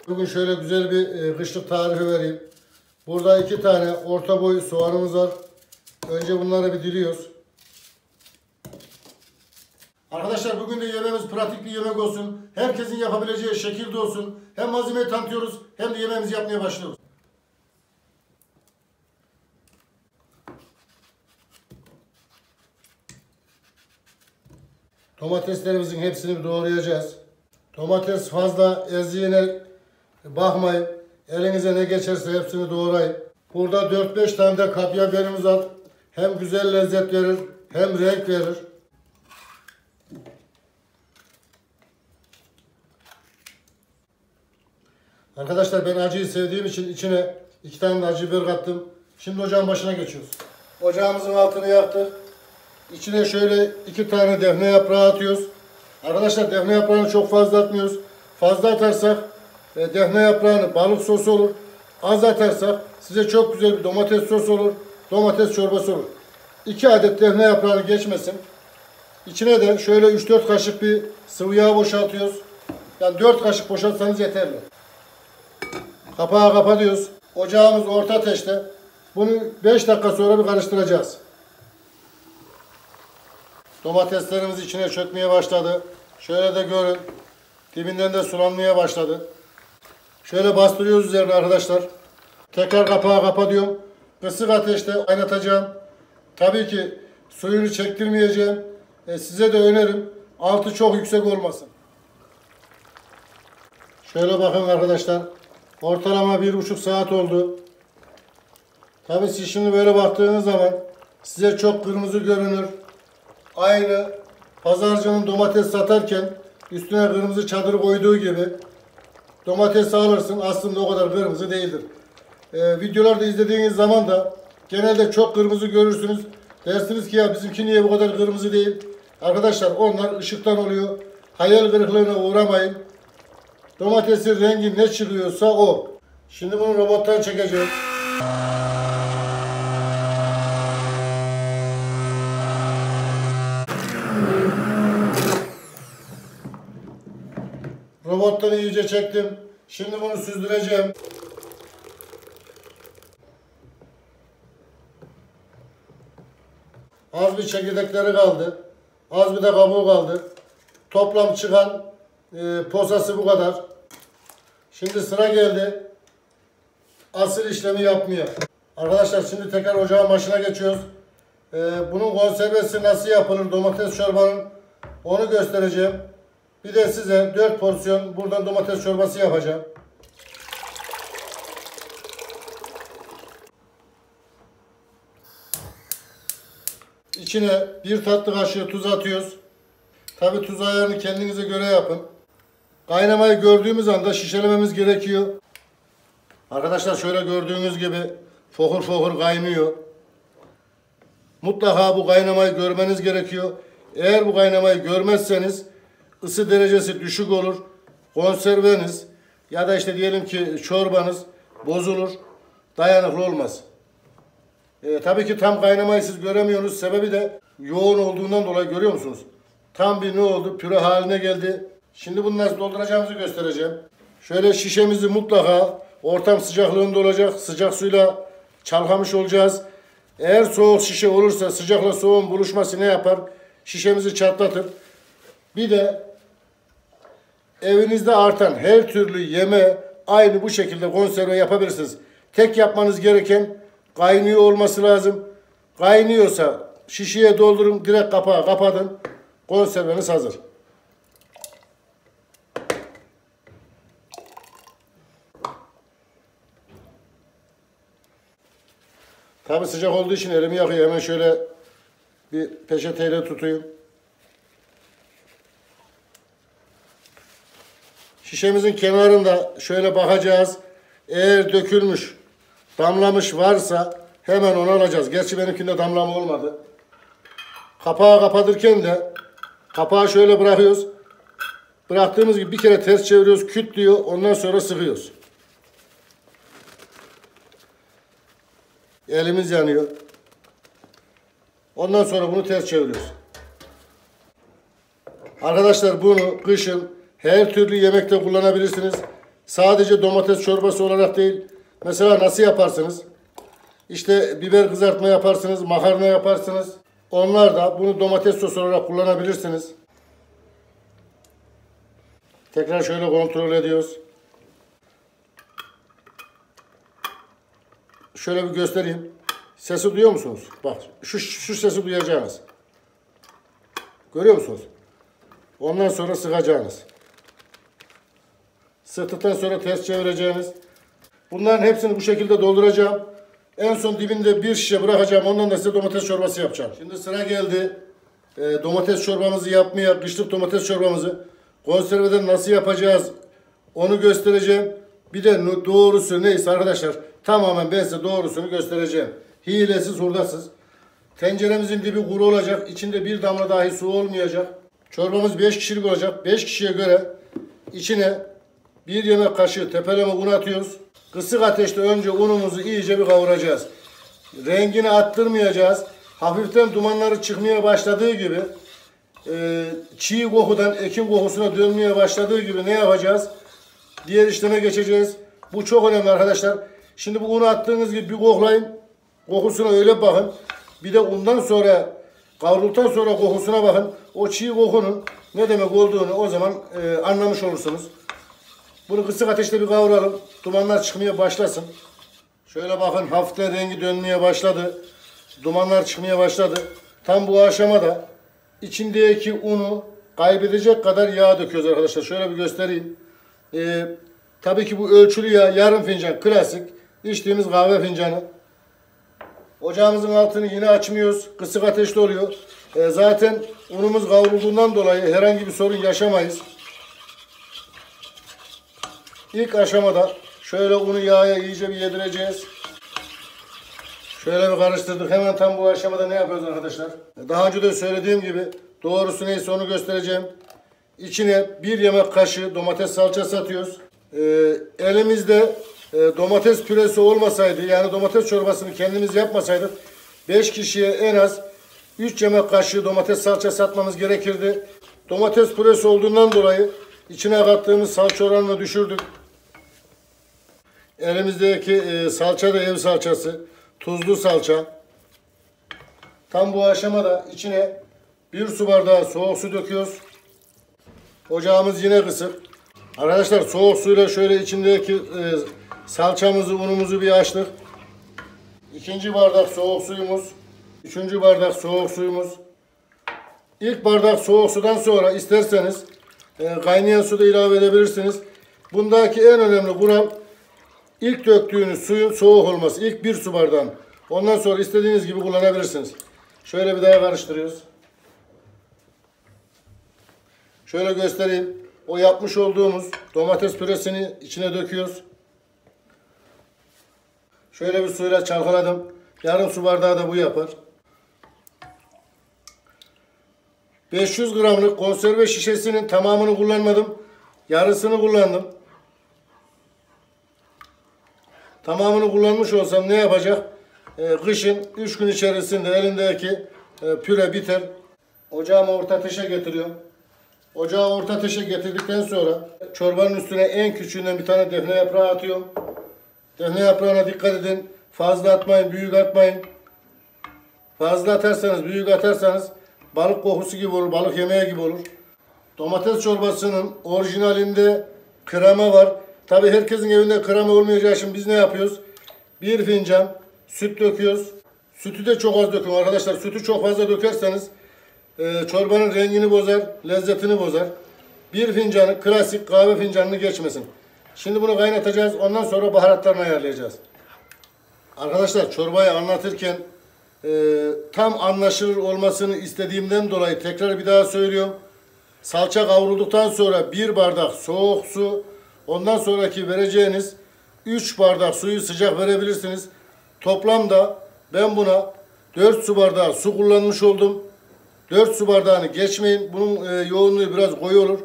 Bugün şöyle güzel bir kışlık tarifi vereyim. Burada 2 tane orta boy soğanımız var. Önce bunları bir diliyoruz. Arkadaşlar bugün de yemeğimiz pratik bir yemek olsun. Herkesin yapabileceği şekilde olsun. Hem malzemeyi tanıtıyoruz hem de yemeğimizi yapmaya başlıyoruz. Domateslerimizin hepsini doğrayacağız. Domates fazla ezdiğine bakmayın. Elinize ne geçerse hepsini doğrayın. Burada 4-5 tane de kapya biberimiz var. Hem güzel lezzet verir hem renk verir. Arkadaşlar ben acıyı sevdiğim için içine 2 tane de acı biber kattım. Şimdi ocağın başına geçiyoruz. Ocağımızın altını yaktık. İçine şöyle 2 tane defne yaprağı atıyoruz. Arkadaşlar defne yaprağını çok fazla atmıyoruz. Fazla atarsak defne yaprağını balık sosu olur. Az atarsak size çok güzel bir domates sosu olur. Domates çorbası olur. 2 adet defne yaprağını geçmesin. İçine de şöyle 3-4 kaşık bir sıvı yağ boşaltıyoruz. Yani 4 kaşık boşaltsanız yeterli. Kapağı kapatıyoruz. Ocağımız orta ateşte. Bunu 5 dakika sonra bir karıştıracağız. Domateslerimiz içine çökmeye başladı. Şöyle de görün. Dibinden de sulanmaya başladı. Şöyle bastırıyoruz üzerine arkadaşlar. Tekrar kapağı kapatıyorum. Kısık ateşte kaynatacağım. Tabii ki suyunu çektirmeyeceğim. Size de önerim. Altı çok yüksek olmasın. Şöyle bakın arkadaşlar. Ortalama 1,5 saat oldu. Tabii siz şimdi böyle baktığınız zaman size çok kırmızı görünür. Aynı pazarcının domates satarken üstüne kırmızı çadır koyduğu gibi domatesi alırsın, aslında o kadar kırmızı değildir. Videolarda izlediğiniz zaman da genelde çok kırmızı görürsünüz. Dersiniz ki ya bizimki niye bu kadar kırmızı değil? Arkadaşlar onlar ışıktan oluyor. Hayal kırıklığına uğramayın. Domatesin rengi ne çıkıyorsa o. Şimdi bunu robottan çekeceğim. Robottan iyice çektim. Şimdi bunu süzdüreceğim. Az bir çekirdekleri kaldı. Az bir de kabuğu kaldı. Toplam çıkan posası bu kadar. Şimdi sıra geldi asıl işlemi yapmaya. Arkadaşlar şimdi tekrar ocağın başına geçiyoruz. Bunun konservesi nasıl yapılır, domates çorbanın, onu göstereceğim. Bir de size 4 porsiyon buradan domates çorbası yapacağım. İçine 1 tatlı kaşığı tuz atıyoruz. Tabi tuz ayarını kendinize göre yapın. Kaynamayı gördüğümüz anda şişelememiz gerekiyor. Arkadaşlar şöyle gördüğünüz gibi fokur fokur kaynıyor. Mutlaka bu kaynamayı görmeniz gerekiyor. Eğer bu kaynamayı görmezseniz ısı derecesi düşük olur. Konserveniz ya da işte diyelim ki çorbanız bozulur. Dayanıklı olmaz. Tabii ki tam kaynamayı siz göremiyorsunuz. Sebebi de yoğun olduğundan dolayı, görüyor musunuz? Tam bir ne oldu? Püre haline geldi. Şimdi bunu nasıl dolduracağımızı göstereceğim. Şöyle şişemizi mutlaka ortam sıcaklığında olacak. Sıcak suyla çalkamış olacağız. Eğer soğuk şişe olursa sıcakla soğuğun buluşması ne yapar? Şişemizi çatlatır. Bir de evinizde artan her türlü yeme aynı bu şekilde konserve yapabilirsiniz. Tek yapmanız gereken kaynıyor olması lazım. Kaynıyorsa şişeye doldurun, direkt kapağı kapatın. Konserveniz hazır. Tabi sıcak olduğu için elimi yakıyor. Hemen şöyle bir peçeteyle tutayım. Şişemizin kenarında şöyle bakacağız. Eğer dökülmüş, damlamış varsa hemen onu alacağız. Gerçi benimkinde damlama olmadı. Kapağı kapatırken de kapağı şöyle bırakıyoruz. Bıraktığımız gibi bir kere ters çeviriyoruz. Küt diyor. Ondan sonra sıkıyoruz. Elimiz yanıyor. Ondan sonra bunu ters çeviriyoruz. Arkadaşlar bunu kışın her türlü yemekte kullanabilirsiniz. Sadece domates çorbası olarak değil. Mesela nasıl yaparsınız? İşte biber kızartma yaparsınız, makarna yaparsınız. Onlar da bunu domates sosu olarak kullanabilirsiniz. Tekrar şöyle kontrol ediyoruz. Şöyle bir göstereyim. Sesi duyuyor musunuz? Bak şu sesi duyacaksınız. Görüyor musunuz? Ondan sonra sıkacaksınız. Sıktıktan sonra ters çevireceğiniz. Bunların hepsini bu şekilde dolduracağım. En son dibinde bir şişe bırakacağım. Ondan da size domates çorbası yapacağım. Şimdi sıra geldi. Domates çorbamızı yapmaya, kışlık domates çorbamızı konserveden nasıl yapacağız onu göstereceğim. Bir de doğrusu neyse arkadaşlar, tamamen ben size doğrusunu göstereceğim. Hilesiz, hurdasız. Tenceremizin dibi kuru olacak. İçinde bir damla dahi su olmayacak. Çorbamız 5 kişilik olacak. 5 kişiye göre içine 1 yemek kaşığı tepeleme un atıyoruz. Kısık ateşte önce unumuzu iyice bir kavuracağız. Rengini attırmayacağız. Hafiften dumanları çıkmaya başladığı gibi çiğ kokudan ekin kokusuna dönmeye başladığı gibi ne yapacağız? Diğer işleme geçeceğiz. Bu çok önemli arkadaşlar. Şimdi bu unu attığınız gibi bir koklayın. Kokusuna öyle bakın. Bir de ondan sonra kavrulduktan sonra kokusuna bakın. O çiğ kokunun ne demek olduğunu o zaman anlamış olursunuz. Bunu kısık ateşte bir kavuralım. Dumanlar çıkmaya başlasın. Şöyle bakın, hafiften rengi dönmeye başladı. Dumanlar çıkmaya başladı. Tam bu aşamada içindeki unu kaybedecek kadar yağ döküyoruz arkadaşlar. Şöyle bir göstereyim. Tabii ki bu ölçülü yağ, yarım fincan klasik içtiğimiz kahve fincanı. Ocağımızın altını yine açmıyoruz. Kısık ateşte oluyor. Zaten unumuz kavrulduğundan dolayı herhangi bir sorun yaşamayız. İlk aşamada şöyle unu yağa iyice bir yedireceğiz. Şöyle bir karıştırdık. Hemen tam bu aşamada ne yapıyoruz arkadaşlar? Daha önce de söylediğim gibi doğrusu neyse onu göstereceğim. İçine 1 yemek kaşığı domates salçası atıyoruz. Elimizde domates püresi olmasaydı, yani domates çorbasını kendimiz yapmasaydık 5 kişiye en az 3 yemek kaşığı domates salçası atmamız gerekirdi. Domates püresi olduğundan dolayı içine kattığımız salça oranını düşürdük. Elimizdeki salça da ev salçası, tuzlu salça. Tam bu aşamada içine 1 su bardağı soğuk su döküyoruz. Ocağımız yine kısık. Arkadaşlar soğuk suyla şöyle içindeki salçamızı, unumuzu bir açtık. 2. bardak soğuk suyumuz. 3. bardak soğuk suyumuz. İlk bardak soğuk sudan sonra isterseniz kaynayan su da ilave edebilirsiniz. Bundaki en önemli kural ilk döktüğünüz suyun soğuk olması. İlk 1 su bardağın. Ondan sonra istediğiniz gibi kullanabilirsiniz. Şöyle bir daha karıştırıyoruz. Şöyle göstereyim. O yapmış olduğumuz domates püresini içine döküyoruz. Şöyle bir suyla çalkaladım. Yarım su bardağı da bu yapar. 500 gramlık konserve şişesinin tamamını kullanmadım. Yarısını kullandım. Tamamını kullanmış olsam ne yapacak? Kışın 3 gün içerisinde elindeki püre biter. Ocağımı orta ateşe getiriyorum. Ocağı orta ateşe getirdikten sonra çorbanın üstüne en küçüğünden bir tane defne yaprağı atıyorum. Defne yaprağına dikkat edin. Fazla atmayın, büyük atmayın. Fazla atarsanız, büyük atarsanız balık kokusu gibi olur, balık yemeği gibi olur. Domates çorbasının orijinalinde krema var. Tabi herkesin evinde krema olmayacağı için biz ne yapıyoruz? 1 fincan süt döküyoruz. Sütü de çok az dökün arkadaşlar. Sütü çok fazla dökerseniz çorbanın rengini bozar, lezzetini bozar. 1 fincanı, klasik kahve fincanını geçmesin. Şimdi bunu kaynatacağız. Ondan sonra baharatlarını ayarlayacağız. Arkadaşlar çorbayı anlatırken tam anlaşılır olmasını istediğimden dolayı tekrar bir daha söylüyorum. Salça kavrulduktan sonra 1 bardak soğuk su, ondan sonraki vereceğiniz 3 bardak suyu sıcak verebilirsiniz. Toplamda ben buna 4 su bardağı su kullanmış oldum. 4 su bardağını geçmeyin. Bunun yoğunluğu biraz koyu olur.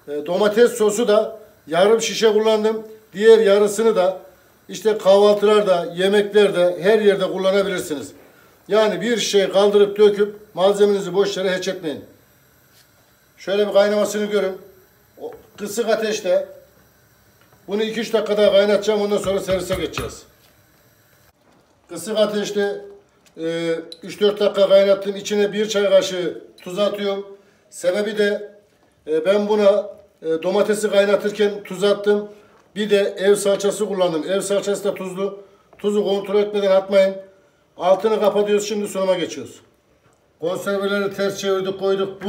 Domates sosu da yarım şişe kullandım. Diğer yarısını da işte kahvaltılarda, yemeklerde, her yerde kullanabilirsiniz. Yani bir şey kaldırıp döküp malzemenizi boş yere hiç etmeyin. Şöyle bir kaynamasını görün. Kısık ateşte Bunu 2-3 dakika daha kaynatacağım. Ondan sonra servise geçeceğiz. Kısık ateşte 3-4 dakika kaynattım. İçine 1 çay kaşığı tuz atıyorum. Sebebi de ben buna domatesi kaynatırken tuz attım. Bir de ev salçası kullandım. Ev salçası da tuzlu. Tuzu kontrol etmeden atmayın. Altını kapatıyoruz. Şimdi sunuma geçiyoruz. Konserveleri ters çevirdik, koyduk.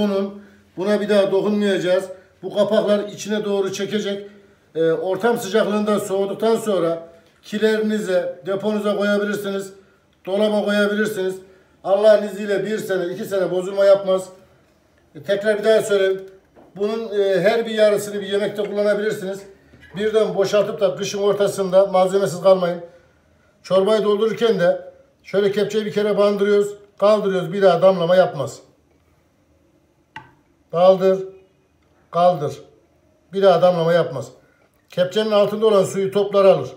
Buna bir daha dokunmayacağız. Bu kapaklar içine doğru çekecek. Ortam sıcaklığında soğuduktan sonra kilerinize, deponuza koyabilirsiniz. Dolaba koyabilirsiniz. Allah'ın izniyle 1 sene, 2 sene bozulma yapmaz. Tekrar bir daha söyleyeyim. Bunun her bir yarısını bir yemekte kullanabilirsiniz. Birden boşaltıp da kışın ortasında malzemesiz kalmayın. Çorbayı doldururken de şöyle kepçeyi bir kere bandırıyoruz. Kaldırıyoruz. Bir daha damlama yapmaz. Kaldır. Kaldır. Bir daha damlama yapmaz. Kepçenin altında olan suyu toplar alır.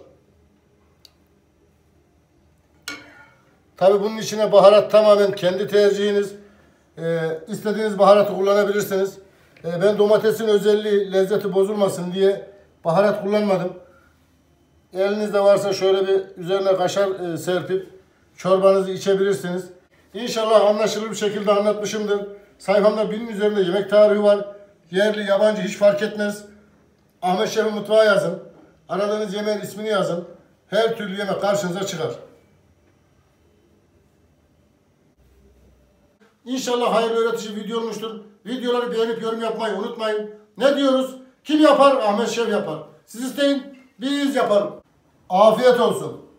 Tabi bunun içine baharat tamamen kendi tercihiniz. İstediğiniz baharatı kullanabilirsiniz. Ben domatesin özelliği lezzeti bozulmasın diye baharat kullanmadım. Elinizde varsa şöyle bir üzerine kaşar serpip çorbanızı içebilirsiniz. İnşallah anlaşılır bir şekilde anlatmışımdır. Sayfamda 1000'in üzerinde yemek tarihi var. Yerli, yabancı hiç fark etmez. Ahmet Şef'in mutfağı yazın. Aradığınız yemeğin ismini yazın. Her türlü yemek karşınıza çıkar. İnşallah hayırlı öğretici video olmuştur. Videoları beğenip yorum yapmayı unutmayın. Ne diyoruz? Kim yapar? Ahmet Şef yapar. Siz isteyin, biz yaparım. Afiyet olsun.